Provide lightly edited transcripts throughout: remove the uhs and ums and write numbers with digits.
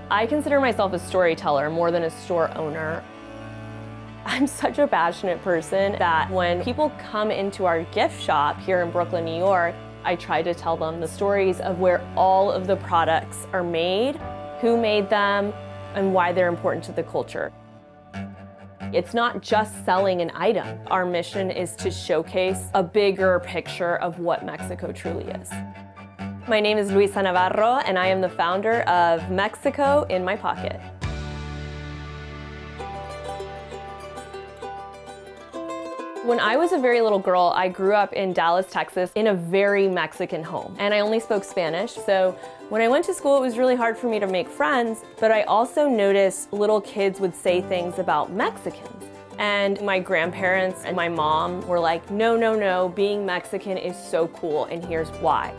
I consider myself a storyteller more than a store owner. I'm such a passionate person that when people come into our gift shop here in Brooklyn, New York, I try to tell them the stories of where all of the products are made, who made them, and why they're important to the culture. It's not just selling an item. Our mission is to showcase a bigger picture of what Mexico truly is. My name is Luisa Navarro, and I am the founder of Mexico in My Pocket. When I was a very little girl, I grew up in Dallas, Texas, in a very Mexican home, and I only spoke Spanish, so when I went to school, it was really hard for me to make friends, but I also noticed little kids would say things about Mexicans. And my grandparents and my mom were like, no, being Mexican is so cool, and here's why.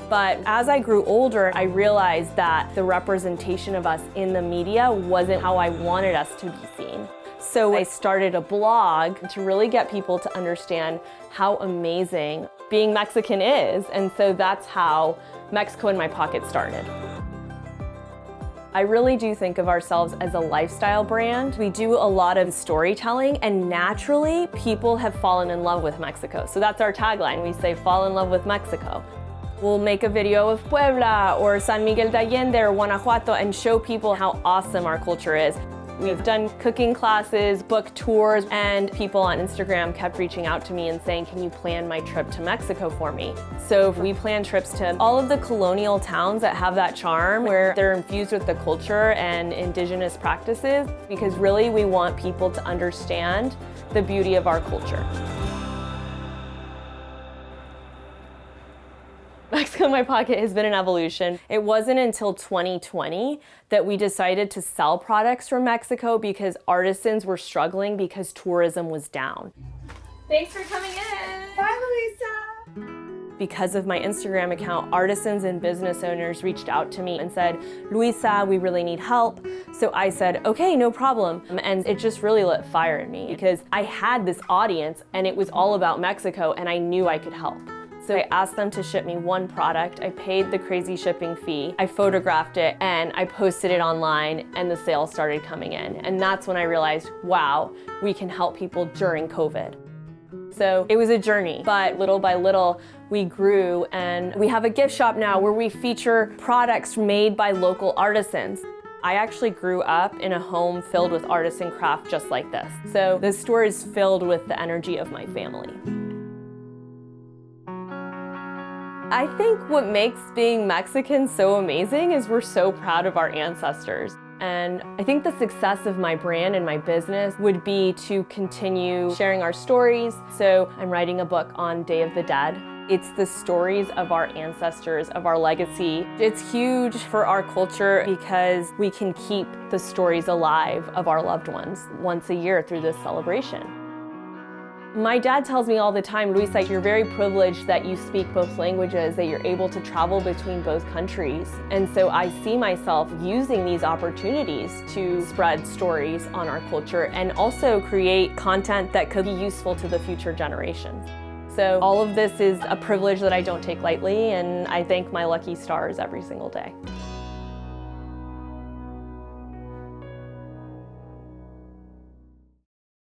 But as I grew older, I realized that the representation of us in the media wasn't how I wanted us to be seen. So I started a blog to really get people to understand how amazing being Mexican is, and so that's how Mexico in My Pocket started. I really do think of ourselves as a lifestyle brand. We do a lot of storytelling, and naturally, people have fallen in love with Mexico. So that's our tagline. We say, fall in love with Mexico. We'll make a video of Puebla or San Miguel de Allende or Guanajuato and show people how awesome our culture is. We've done cooking classes, book tours, and people on Instagram kept reaching out to me and saying, can you plan my trip to Mexico for me? So we plan trips to all of the colonial towns that have that charm, where they're infused with the culture and indigenous practices, because really we want people to understand the beauty of our culture. Mexico in My Pocket has been an evolution. It wasn't until 2020 that we decided to sell products from Mexico because artisans were struggling because tourism was down. Thanks for coming in. Bye, Luisa. Because of my Instagram account, artisans and business owners reached out to me and said, Luisa, we really need help. So I said, okay, no problem. And it just really lit fire in me because I had this audience and it was all about Mexico and I knew I could help. So I asked them to ship me one product. I paid the crazy shipping fee. I photographed it and I posted it online and the sales started coming in. And that's when I realized, wow, we can help people during COVID. So it was a journey, but little by little we grew, and we have a gift shop now where we feature products made by local artisans. I actually grew up in a home filled with artisan craft just like this. So the store is filled with the energy of my family. I think what makes being Mexican so amazing is we're so proud of our ancestors. And I think the success of my brand and my business would be to continue sharing our stories. So I'm writing a book on Day of the Dead. It's the stories of our ancestors, of our legacy. It's huge for our culture because we can keep the stories alive of our loved ones once a year through this celebration. My dad tells me all the time, Luisa, you're very privileged that you speak both languages, that you're able to travel between both countries. And so I see myself using these opportunities to spread stories on our culture and also create content that could be useful to the future generations. So all of this is a privilege that I don't take lightly, and I thank my lucky stars every single day.